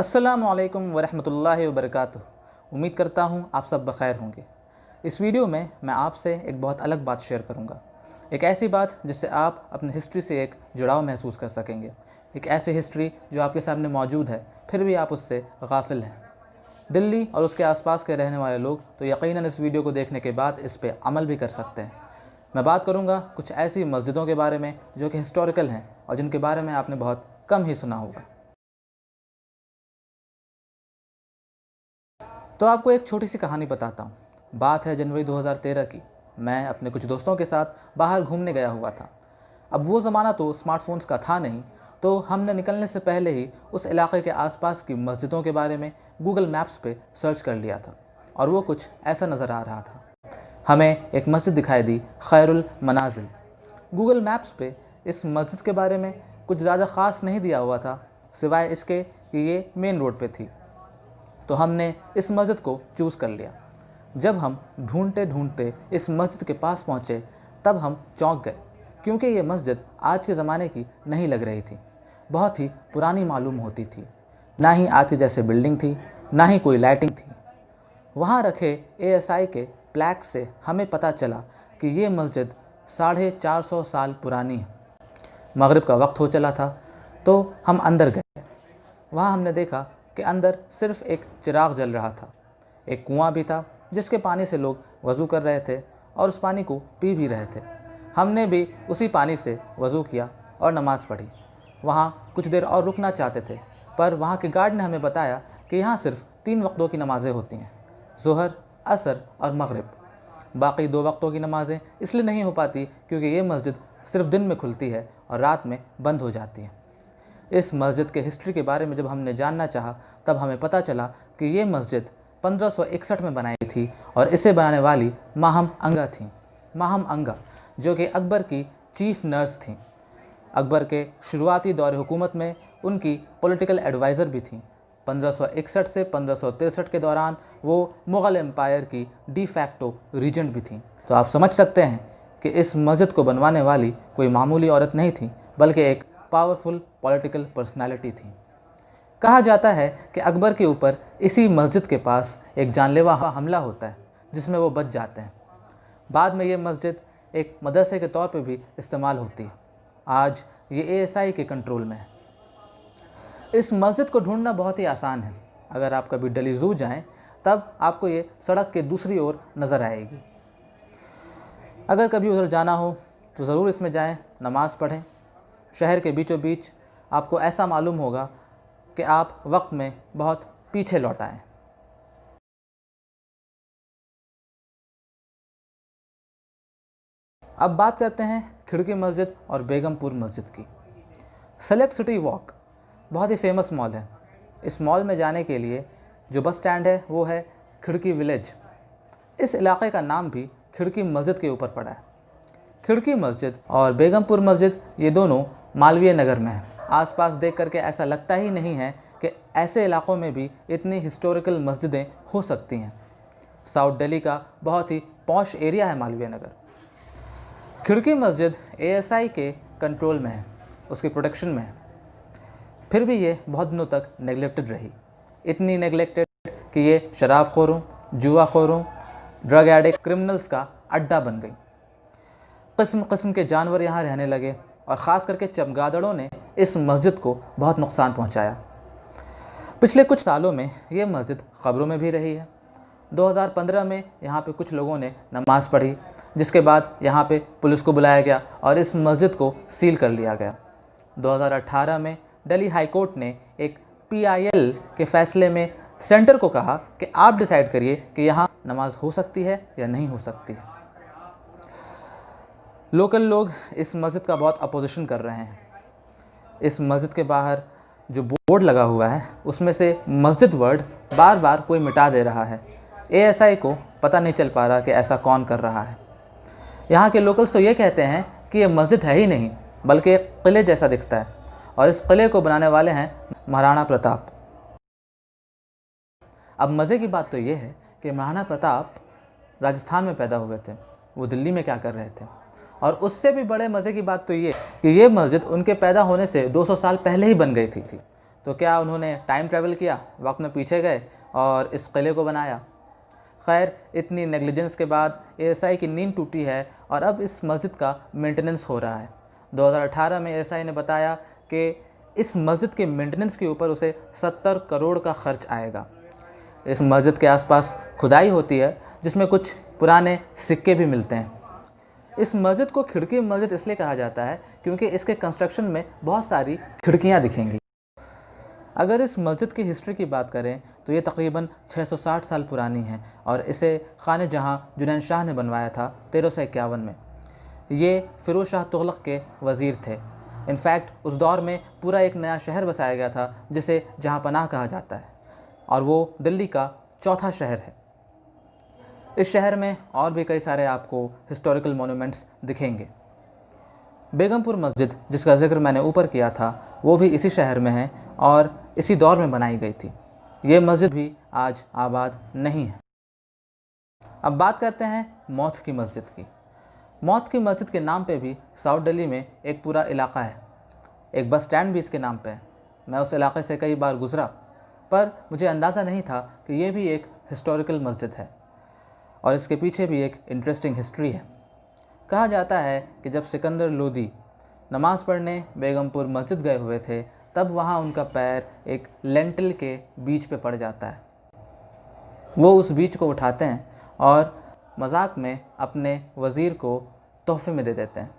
अस्सलामु अलैकुम वरहमतुल्लाहि वबरकातुहू। उम्मीद करता हूँ आप सब बखैर होंगे। इस वीडियो में मैं आपसे एक बहुत अलग बात शेयर करूँगा, एक ऐसी बात जिससे आप अपनी हिस्ट्री से एक जुड़ाव महसूस कर सकेंगे, एक ऐसी हिस्ट्री जो आपके सामने मौजूद है फिर भी आप उससे गाफिल हैं। दिल्ली और उसके आसपास के रहने वाले लोग तो यकीनन इस वीडियो को देखने के बाद इस पर अमल भी कर सकते हैं। मैं बात करूँगा कुछ ऐसी मस्जिदों के बारे में जो कि हिस्टोरिकल हैं और जिनके बारे में आपने बहुत कम ही सुना होगा। तो आपको एक छोटी सी कहानी बताता हूँ। बात है जनवरी 2013 की। मैं अपने कुछ दोस्तों के साथ बाहर घूमने गया हुआ था। अब वो ज़माना तो स्मार्टफोन्स का था नहीं, तो हमने निकलने से पहले ही उस इलाके के आसपास की मस्जिदों के बारे में गूगल मैप्स पे सर्च कर लिया था और वो कुछ ऐसा नज़र आ रहा था। हमें एक मस्जिद दिखाई दी, खैरुल मनाजिल। गूगल मैप्स पे इस मस्जिद के बारे में कुछ ज़्यादा ख़ास नहीं दिया हुआ था, सिवाय इसके कि ये मेन रोड पे थी। तो हमने इस मस्जिद को चूज़ कर लिया। जब हम ढूंढते ढूंढते इस मस्जिद के पास पहुँचे तब हम चौंक गए, क्योंकि ये मस्जिद आज के ज़माने की नहीं लग रही थी। बहुत ही पुरानी मालूम होती थी। ना ही आज की जैसे बिल्डिंग थी, ना ही कोई लाइटिंग थी। वहाँ रखे ASI के प्लैक से हमें पता चला कि ये मस्जिद 450 साल पुरानी है। मगरिब का वक्त हो चला था तो हम अंदर गए। वहाँ हमने देखा कि अंदर सिर्फ़ एक चिराग जल रहा था। एक कुआं भी था जिसके पानी से लोग वज़ू कर रहे थे और उस पानी को पी भी रहे थे। हमने भी उसी पानी से वज़ू किया और नमाज़ पढ़ी। वहाँ कुछ देर और रुकना चाहते थे, पर वहाँ के गार्ड ने हमें बताया कि यहाँ सिर्फ़ 3 वक्तों की नमाज़ें होती हैं, ज़ोहर, असर और मगरिब। बाकी 2 वक्तों की नमाज़ें इसलिए नहीं हो पाती क्योंकि ये मस्जिद सिर्फ़ दिन में खुलती है और रात में बंद हो जाती है। इस मस्जिद के हिस्ट्री के बारे में जब हमने जानना चाहा तब हमें पता चला कि ये मस्जिद 1561 में बनाई थी और इसे बनाने वाली माहम अंगा थी। माहम अंगा जो कि अकबर की चीफ़ नर्स थी। अकबर के शुरुआती दौर हुकूमत में उनकी पॉलिटिकल एडवाइज़र भी थी। 1561 से 1563 के दौरान वो मुग़ल एम्पायर की डी फैक्टो रीजेंट भी थी। तो आप समझ सकते हैं कि इस मस्जिद को बनवाने वाली कोई मामूली औरत नहीं थी, बल्कि एक पावरफुल पॉलिटिकल पर्सनालिटी थी। कहा जाता है कि अकबर के ऊपर इसी मस्जिद के पास एक जानलेवा हमला होता है जिसमें वो बच जाते हैं। बाद में ये मस्जिद एक मदरसे के तौर पे भी इस्तेमाल होती है। आज ये ASI के कंट्रोल में है। इस मस्जिद को ढूंढना बहुत ही आसान है। अगर आप कभी दिल्ली ज़ू जाएँ तब आपको ये सड़क के दूसरी ओर नज़र आएगी। अगर कभी उधर जाना हो तो ज़रूर इसमें जाएँ, नमाज़ पढ़ें। शहर के बीचों बीच आपको ऐसा मालूम होगा कि आप वक्त में बहुत पीछे लौट आएँ। अब बात करते हैं खिड़की मस्जिद और बेगमपुर मस्जिद की। सेलेक्ट सिटी वॉक बहुत ही फेमस मॉल है। इस मॉल में जाने के लिए जो बस स्टैंड है वो है खिड़की विलेज। इस इलाके का नाम भी खिड़की मस्जिद के ऊपर पड़ा है। खिड़की मस्जिद और बेगमपुर मस्जिद ये दोनों मालवीय नगर में है। आसपास देख करके ऐसा लगता ही नहीं है कि ऐसे इलाक़ों में भी इतनी हिस्टोरिकल मस्जिदें हो सकती हैं। साउथ दिल्ली का बहुत ही पॉश एरिया है मालवीय नगर। खिड़की मस्जिद ASI के कंट्रोल में है, उसकी प्रोटेक्शन में है। फिर भी ये बहुत दिनों तक नेगलेक्टेड रही। इतनी नेगलेक्टेड कि ये शराबखोरों, जुआखोरों, ड्रग एडिक्ट, क्रिमिनल्स का अड्डा बन गई। किस्म किस्म के जानवर यहाँ रहने लगे और ख़ास करके चमगादड़ों ने इस मस्जिद को बहुत नुकसान पहुँचाया। पिछले कुछ सालों में ये मस्जिद ख़बरों में भी रही है। 2015 में यहाँ पे कुछ लोगों ने नमाज़ पढ़ी, जिसके बाद यहाँ पे पुलिस को बुलाया गया और इस मस्जिद को सील कर लिया गया। 2018 में दिल्ली हाई कोर्ट ने एक PIL के फ़ैसले में सेंटर को कहा कि आप डिसाइड करिए कि यहाँ नमाज हो सकती है या नहीं हो सकती है। लोकल लोग इस मस्जिद का बहुत अपोजिशन कर रहे हैं। इस मस्जिद के बाहर जो बोर्ड लगा हुआ है उसमें से मस्जिद वर्ड बार बार कोई मिटा दे रहा है। ASI को पता नहीं चल पा रहा कि ऐसा कौन कर रहा है। यहाँ के लोकल्स तो ये कहते हैं कि ये मस्जिद है ही नहीं, बल्कि एक किले जैसा दिखता है और इस किले को बनाने वाले हैं महाराणा प्रताप। अब मज़े की बात तो ये है कि महाराणा प्रताप राजस्थान में पैदा हुए थे, वो दिल्ली में क्या कर रहे थे। और उससे भी बड़े मज़े की बात तो ये कि ये मस्जिद उनके पैदा होने से 200 साल पहले ही बन गई थी। तो क्या उन्होंने टाइम ट्रैवल किया, वक्त में पीछे गए और इस किले को बनाया? खैर, इतनी नेग्लिजेंस के बाद एएसआई की नींद टूटी है और अब इस मस्जिद का मेंटेनेंस हो रहा है। 2018 में एएसआई ने बताया कि इस मस्जिद के मेंटेनेंस के ऊपर उसे 70 करोड़ का खर्च आएगा। इस मस्जिद के आसपास खुदाई होती है जिसमें कुछ पुराने सिक्के भी मिलते हैं। इस मस्जिद को खिड़की मस्जिद इसलिए कहा जाता है क्योंकि इसके कंस्ट्रक्शन में बहुत सारी खिड़कियां दिखेंगी। अगर इस मस्जिद की हिस्ट्री की बात करें तो ये तकरीबन 660 साल पुरानी है और इसे खाने जहां जुनैन शाह ने बनवाया था 1351 में। ये फ़िरोज़ शाह तुगलक के वज़ीर थे। इनफैक्ट उस दौर में पूरा एक नया शहर बसाया गया था जिसे जहां पनाह कहा जाता है और वो दिल्ली का चौथा शहर है। इस शहर में और भी कई सारे आपको हिस्टोरिकल मोनूमेंट्स दिखेंगे। बेगमपुर मस्जिद जिसका जिक्र मैंने ऊपर किया था वो भी इसी शहर में है और इसी दौर में बनाई गई थी। ये मस्जिद भी आज आबाद नहीं है। अब बात करते हैं मौत की मस्जिद की। मौत की मस्जिद के नाम पे भी साउथ दिल्ली में एक पूरा इलाका है। एक बस स्टैंड भी इसके नाम पे है। मैं उस इलाके से कई बार गुज़रा पर मुझे अंदाज़ा नहीं था कि ये भी एक हिस्टोरिकल मस्जिद है और इसके पीछे भी एक इंटरेस्टिंग हिस्ट्री है। कहा जाता है कि जब सिकंदर लोदी नमाज़ पढ़ने बेगमपुर मस्जिद गए हुए थे तब वहाँ उनका पैर एक लेंटिल के बीच पे पड़ जाता है। वो उस बीज को उठाते हैं और मजाक में अपने वज़ीर को तोहफे में दे देते हैं।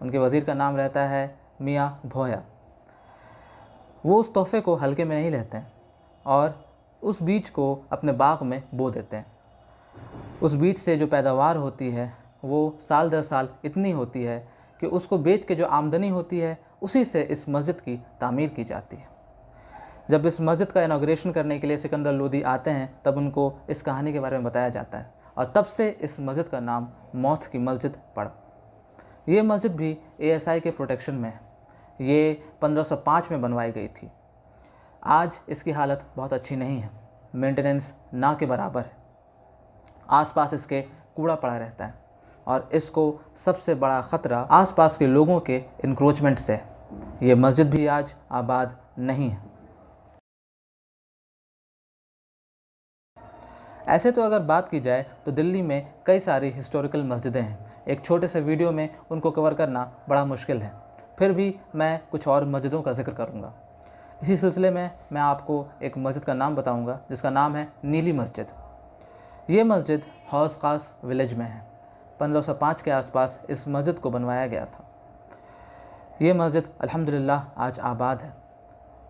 उनके वज़ीर का नाम रहता है मियाँ भोया। वो उस तोहफे को हल्के में नहीं लेते हैं और उस बीज को अपने बाग में बो देते हैं। उस बीज से जो पैदावार होती है वो साल दर साल इतनी होती है कि उसको बेच के जो आमदनी होती है उसी से इस मस्जिद की तामीर की जाती है। जब इस मस्जिद का इनॉग्रेशन करने के लिए सिकंदर लोदी आते हैं तब उनको इस कहानी के बारे में बताया जाता है और तब से इस मस्जिद का नाम मौत की मस्जिद पड़ा। ये मस्जिद भी एएसआई के प्रोटेक्शन में है। ये 1505 में बनवाई गई थी। आज इसकी हालत बहुत अच्छी नहीं है, मेंटेनेंस ना के बराबर है। आसपास इसके कूड़ा पड़ा रहता है और इसको सबसे बड़ा ख़तरा आसपास के लोगों के इंक्रोचमेंट से है। ये मस्जिद भी आज आबाद नहीं है। ऐसे तो अगर बात की जाए तो दिल्ली में कई सारी हिस्टोरिकल मस्जिदें हैं। एक छोटे से वीडियो में उनको कवर करना बड़ा मुश्किल है, फिर भी मैं कुछ और मस्जिदों का जिक्र करूँगा। इसी सिलसिले में मैं आपको एक मस्जिद का नाम बताऊँगा जिसका नाम है नीली मस्जिद। ये मस्जिद हौस खास विलेज में है। 1505 के आसपास इस मस्जिद को बनवाया गया था। ये मस्जिद अल्हम्दुलिल्लाह आज आबाद है।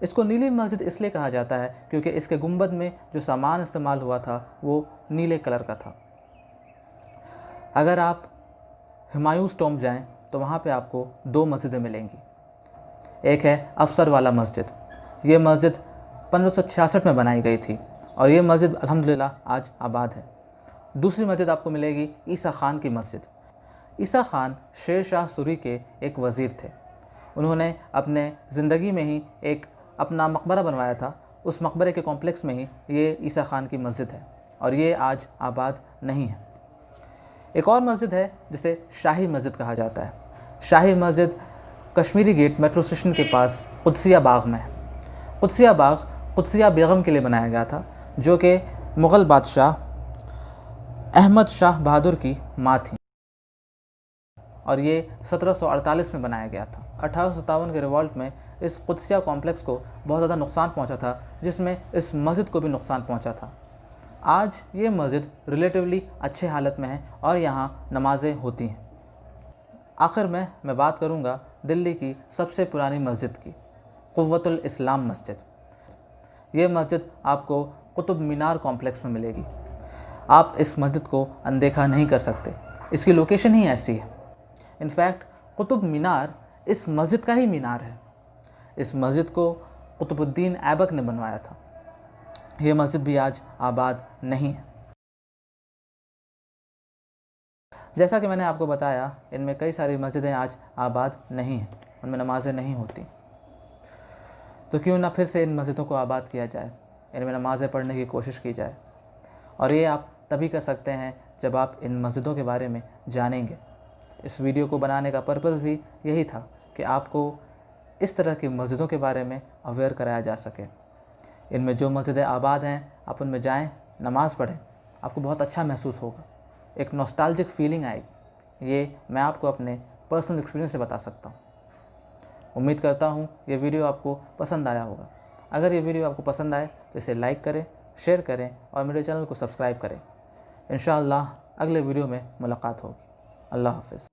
इसको नीली मस्जिद इसलिए कहा जाता है क्योंकि इसके गुंबद में जो सामान इस्तेमाल हुआ था वो नीले कलर का था। अगर आप हुमायूंस टॉम्ब जाएं तो वहाँ पे आपको दो मस्जिदें मिलेंगी। एक है अफसर वाला मस्जिद। ये मस्जिद 1566 में बनाई गई थी और ये मस्जिद अल्हम्दुलिल्लाह आज आबाद है। दूसरी मस्जिद आपको मिलेगी ईसा खान की मस्जिद। ईसा खान शेर शाह सूरी के एक वज़ीर थे। उन्होंने अपने ज़िंदगी में ही एक अपना मकबरा बनवाया था। उस मकबरे के कॉम्प्लेक्स में ही ये ईसा खान की मस्जिद है और ये आज आबाद नहीं है। एक और मस्जिद है जिसे शाही मस्जिद कहा जाता है। शाही मस्जिद कश्मीरी गेट मेट्रो स्टेशन के पास कुदसिया बाग में है। कुदसिया बाग कुदसिया बेगम के लिए बनाया गया था जो कि मुग़ल बादशाह अहमद शाह बहादुर की माँ थी और ये 1748 में बनाया गया था। 1857 के रिवॉल्ट में इस कुदसिया कॉम्प्लेक्स को बहुत ज़्यादा नुकसान पहुंचा था जिसमें इस मस्जिद को भी नुकसान पहुंचा था। आज ये मस्जिद रिलेटिवली अच्छे हालत में है और यहाँ नमाज़ें होती हैं। आखिर में मैं बात करूँगा दिल्ली की सबसे पुरानी मस्जिद की, क़ुव्वतुल इस्लाम मस्जिद। ये मस्जिद आपको कुतुब मीनार कॉम्प्लेक्स में मिलेगी। आप इस मस्जिद को अनदेखा नहीं कर सकते, इसकी लोकेशन ही ऐसी है। इनफैक्ट कुतुब मीनार इस मस्जिद का ही मीनार है। इस मस्जिद को कुतुबुद्दीन ऐबक ने बनवाया था। ये मस्जिद भी आज आबाद नहीं है। जैसा कि मैंने आपको बताया, इनमें कई सारी मस्जिदें आज आबाद नहीं हैं, उनमें नमाज़ें नहीं होती। तो क्यों ना फिर से इन मस्जिदों को आबाद किया जाए, इनमें नमाज़ें पढ़ने की कोशिश की जाए। और ये आप तभी कर सकते हैं जब आप इन मस्जिदों के बारे में जानेंगे। इस वीडियो को बनाने का पर्पज़ भी यही था कि आपको इस तरह की मस्जिदों के बारे में अवेयर कराया जा सके। इनमें जो मस्जिदें आबाद हैं, आप उनमें जाएं, नमाज़ पढ़ें, आपको बहुत अच्छा महसूस होगा, एक नॉस्टैल्जिक फीलिंग आएगी। ये मैं आपको अपने पर्सनल एक्सपीरियंस से बता सकता हूँ। उम्मीद करता हूँ ये वीडियो आपको पसंद आया होगा। अगर ये वीडियो आपको पसंद आए तो इसे लाइक करें, शेयर करें और मेरे चैनल को सब्सक्राइब करें। इंशाअल्लाह अगले वीडियो में मुलाकात होगी। अल्लाह हाफ़िज़।